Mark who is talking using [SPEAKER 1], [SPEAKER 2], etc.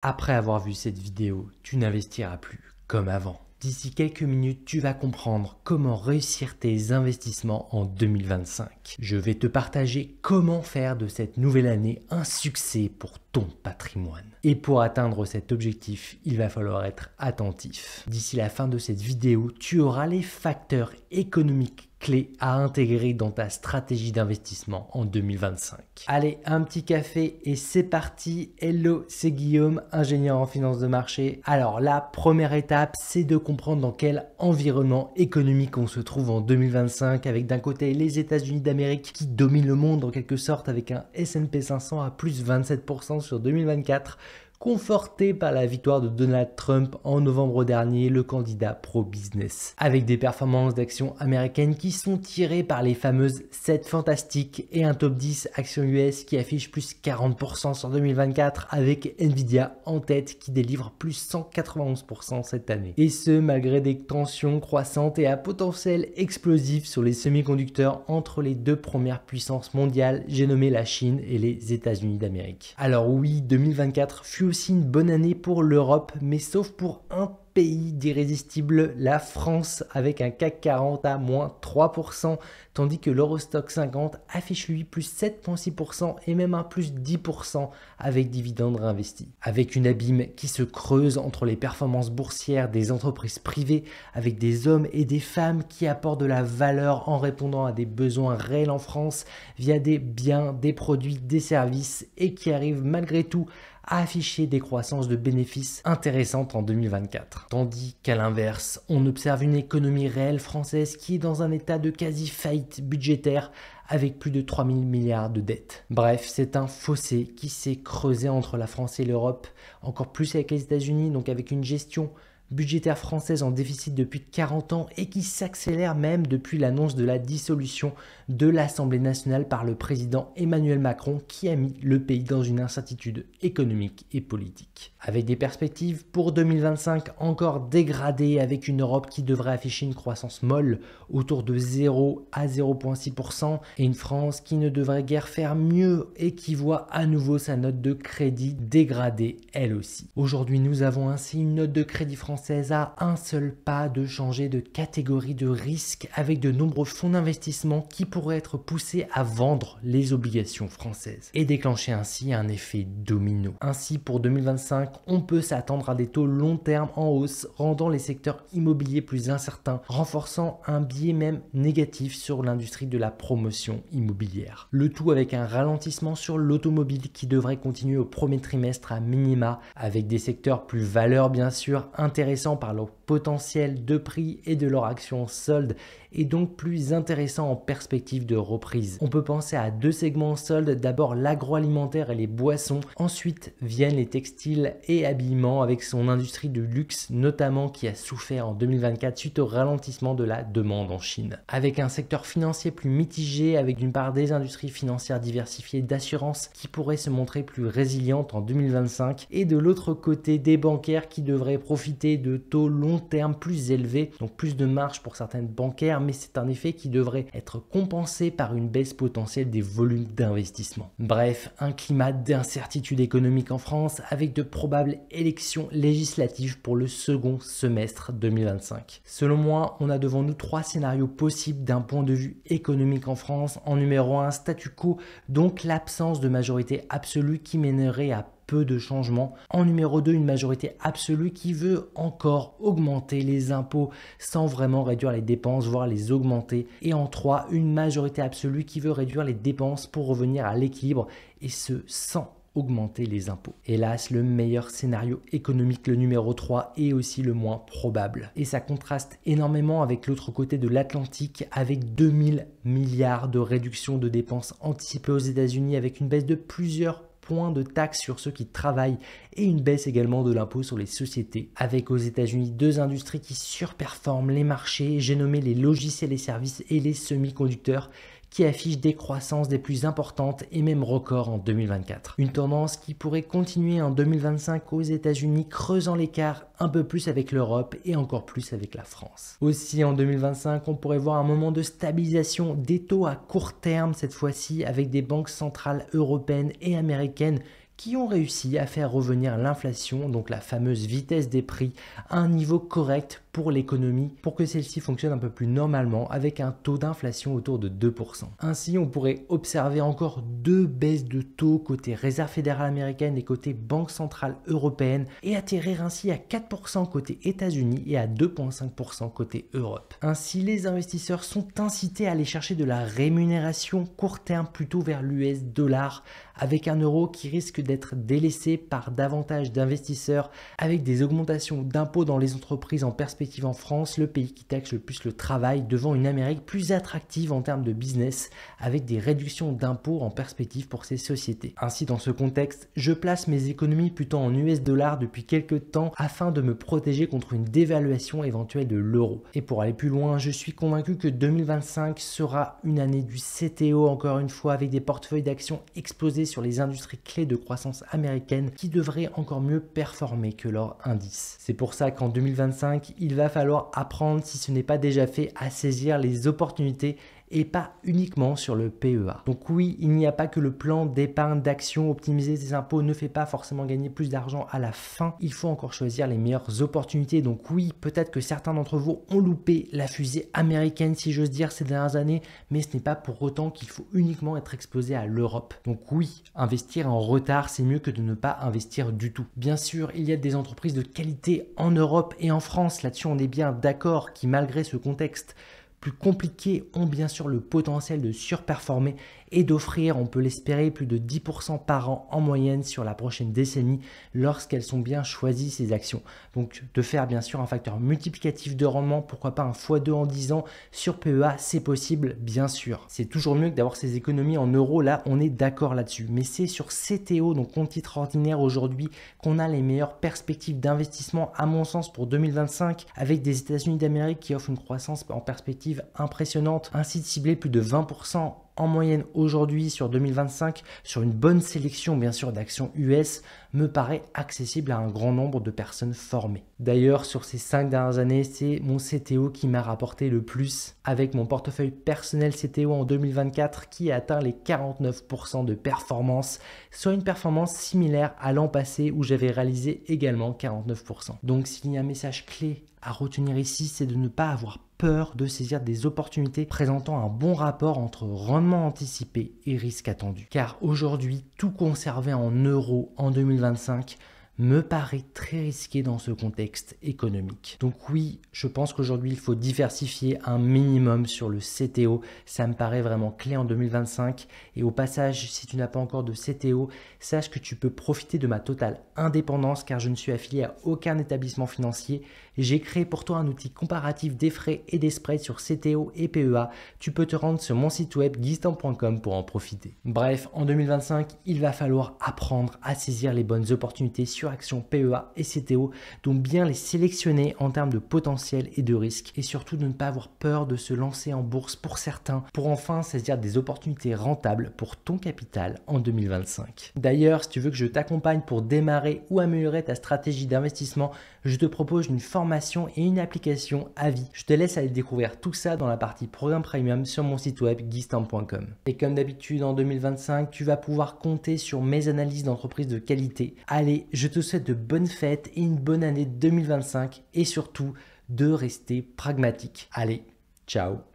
[SPEAKER 1] Après avoir vu cette vidéo, tu n'investiras plus comme avant. D'ici quelques minutes, tu vas comprendre comment réussir tes investissements en 2025. Je vais te partager comment faire de cette nouvelle année un succès pour ton patrimoine. Et pour atteindre cet objectif, il va falloir être attentif. D'ici la fin de cette vidéo, tu auras les facteurs économiques clés à intégrer dans ta stratégie d'investissement en 2025. Allez, un petit café et c'est parti. Hello, c'est Guillaume, ingénieur en finance de marché. Alors la première étape, c'est de comprendre dans quel environnement économique on se trouve en 2025 avec d'un côté les États-Unis d'Amérique qui dominent le monde en quelque sorte avec un S&P 500 à plus 27% sur 2024. Conforté par la victoire de Donald Trump en novembre dernier, le candidat pro-business. Avec des performances d'actions américaines qui sont tirées par les fameuses 7 fantastiques et un top 10 actions US qui affiche plus 40% sur 2024 avec Nvidia en tête qui délivre plus 191% cette année. Et ce, malgré des tensions croissantes et à potentiel explosif sur les semi-conducteurs entre les deux premières puissances mondiales, j'ai nommé la Chine et les États-Unis d'Amérique. Alors oui, 2024 fut aussi une bonne année pour l'Europe, mais sauf pour un pays d'irrésistible, la France, avec un CAC 40 à moins 3%, tandis que l'Eurostoxx 50 affiche lui plus 7,6% et même un plus 10% avec dividendes réinvestis. Avec une abîme qui se creuse entre les performances boursières des entreprises privées, avec des hommes et des femmes qui apportent de la valeur en répondant à des besoins réels en France via des biens, des produits, des services et qui arrivent malgré tout à afficher des croissances de bénéfices intéressantes en 2024. Tandis qu'à l'inverse, on observe une économie réelle française qui est dans un état de quasi-faillite budgétaire avec plus de 3 000 milliards de dettes. Bref, c'est un fossé qui s'est creusé entre la France et l'Europe, encore plus avec les États-Unis, donc avec une gestion budgétaire française en déficit depuis 40 ans et qui s'accélère même depuis l'annonce de la dissolution de l'Assemblée nationale par le président Emmanuel Macron qui a mis le pays dans une incertitude économique et politique. Avec des perspectives pour 2025 encore dégradées avec une Europe qui devrait afficher une croissance molle autour de 0 à 0,6% et une France qui ne devrait guère faire mieux et qui voit à nouveau sa note de crédit dégradée elle aussi. Aujourd'hui, nous avons ainsi une note de crédit française à un seul pas de changer de catégorie de risque avec de nombreux fonds d'investissement qui pourraient être poussés à vendre les obligations françaises et déclencher ainsi un effet domino. Ainsi, pour 2025, on peut s'attendre à des taux long terme en hausse, rendant les secteurs immobiliers plus incertains, renforçant un biais même négatif sur l'industrie de la promotion immobilière. Le tout avec un ralentissement sur l'automobile qui devrait continuer au premier trimestre à minima, avec des secteurs plus valeurs bien sûr, intéressants par leur potentiel de prix et de leur action solde et donc plus intéressant en perspective de reprise. On peut penser à deux segments en solde, d'abord l'agroalimentaire et les boissons, ensuite viennent les textiles et habillements avec son industrie de luxe notamment qui a souffert en 2024 suite au ralentissement de la demande en Chine. Avec un secteur financier plus mitigé avec d'une part des industries financières diversifiées d'assurance qui pourraient se montrer plus résilientes en 2025 et de l'autre côté des bancaires qui devraient profiter de taux long terme plus élevés, donc plus de marge pour certaines bancaires, mais c'est un effet qui devrait être compensé par une baisse potentielle des volumes d'investissement. Bref, un climat d'incertitude économique en France avec de probables élections législatives pour le second semestre 2025. Selon moi, on a devant nous trois scénarios possibles d'un point de vue économique en France. En numéro 1, statu quo, donc l'absence de majorité absolue qui mènerait à peu de changements. En numéro 2, une majorité absolue qui veut encore augmenter les impôts sans vraiment réduire les dépenses, voire les augmenter. Et en 3, une majorité absolue qui veut réduire les dépenses pour revenir à l'équilibre et ce sans augmenter les impôts. Hélas, le meilleur scénario économique, le numéro 3, est aussi le moins probable. Et ça contraste énormément avec l'autre côté de l'Atlantique, avec 2000 milliards de réduction de dépenses anticipées aux États-Unis, avec une baisse de plusieurs points de taxes sur ceux qui travaillent et une baisse également de l'impôt sur les sociétés. Avec aux États-Unis deux industries qui surperforment les marchés, j'ai nommé les logiciels et services et les semi-conducteurs qui affichent des croissances des plus importantes et même records en 2024. Une tendance qui pourrait continuer en 2025 aux États-Unis, creusant l'écart un peu plus avec l'Europe et encore plus avec la France. Aussi en 2025, on pourrait voir un moment de stabilisation des taux à court terme cette fois-ci avec des banques centrales européennes et américaines qui ont réussi à faire revenir l'inflation, donc la fameuse vitesse des prix, à un niveau correct pour l'économie, pour que celle-ci fonctionne un peu plus normalement avec un taux d'inflation autour de 2%. Ainsi, on pourrait observer encore 2 baisses de taux côté Réserve fédérale américaine et côté Banque centrale européenne et atterrir ainsi à 4% côté États-Unis et à 2,5% côté Europe. Ainsi, les investisseurs sont incités à aller chercher de la rémunération court terme plutôt vers l'US dollar, avec un euro qui risque d'être délaissé par davantage d'investisseurs avec des augmentations d'impôts dans les entreprises en perspective en France, le pays qui taxe le plus le travail, devant une Amérique plus attractive en termes de business avec des réductions d'impôts en perspective pour ces sociétés. Ainsi, dans ce contexte, je place mes économies plutôt en US dollars depuis quelques temps afin de me protéger contre une dévaluation éventuelle de l'euro. Et pour aller plus loin, je suis convaincu que 2025 sera une année du CTO encore une fois avec des portefeuilles d'actions explosés sur les industries clés de croissance américaines qui devraient encore mieux performer que leur indice. C'est pour ça qu'en 2025, il va falloir apprendre, si ce n'est pas déjà fait, à saisir les opportunités et pas uniquement sur le PEA. Donc oui, il n'y a pas que le plan d'épargne d'action, optimiser ses impôts ne fait pas forcément gagner plus d'argent à la fin. Il faut encore choisir les meilleures opportunités. Donc oui, peut-être que certains d'entre vous ont loupé la fusée américaine, si j'ose dire, ces dernières années, mais ce n'est pas pour autant qu'il faut uniquement être exposé à l'Europe. Donc oui, investir en retard, c'est mieux que de ne pas investir du tout. Bien sûr, il y a des entreprises de qualité en Europe et en France, là-dessus on est bien d'accord, qui malgré ce contexte plus compliqués ont bien sûr le potentiel de surperformer et d'offrir, on peut l'espérer, plus de 10% par an en moyenne sur la prochaine décennie lorsqu'elles sont bien choisies ces actions. Donc de faire bien sûr un facteur multiplicatif de rendement, pourquoi pas un x2 en 10 ans sur PEA, c'est possible bien sûr. C'est toujours mieux que d'avoir ces économies en euros, là on est d'accord là-dessus. Mais c'est sur CTO, donc compte titre ordinaire aujourd'hui, qu'on a les meilleures perspectives d'investissement à mon sens pour 2025 avec des États-Unis d'Amérique qui offrent une croissance en perspective impressionnante, ainsi de cibler plus de 20% en moyenne aujourd'hui sur 2025 sur une bonne sélection bien sûr d'actions US me paraît accessible à un grand nombre de personnes formées. D'ailleurs sur ces 5 dernières années, c'est mon CTO qui m'a rapporté le plus avec mon portefeuille personnel CTO en 2024 qui a atteint les 49% de performance, soit une performance similaire à l'an passé où j'avais réalisé également 49%. Donc s'il y a un message clé à retenir ici, c'est de ne pas avoir peur de saisir des opportunités présentant un bon rapport entre rendement anticipé et risque attendu. Car aujourd'hui, tout conserver en euros en 2025 me paraît très risqué dans ce contexte économique. Donc oui, je pense qu'aujourd'hui, il faut diversifier un minimum sur le CTO. Ça me paraît vraiment clé en 2025. Et au passage, si tu n'as pas encore de CTO, sache que tu peux profiter de ma totale indépendance car je ne suis affilié à aucun établissement financier. J'ai créé pour toi un outil comparatif des frais et des spreads sur CTO et PEA. Tu peux te rendre sur mon site web guistanp.com pour en profiter. Bref, en 2025, il va falloir apprendre à saisir les bonnes opportunités sur actions PEA et CTO, donc bien les sélectionner en termes de potentiel et de risque, et surtout de ne pas avoir peur de se lancer en bourse pour certains, pour enfin saisir des opportunités rentables pour ton capital en 2025. D'ailleurs, si tu veux que je t'accompagne pour démarrer ou améliorer ta stratégie d'investissement, je te propose une formation et une application à vie. Je te laisse aller découvrir tout ça dans la partie programme premium sur mon site web guistanp.com. Et comme d'habitude en 2025, tu vas pouvoir compter sur mes analyses d'entreprises de qualité. Allez, je te souhaite de bonnes fêtes et une bonne année 2025 et surtout de rester pragmatique. Allez, ciao!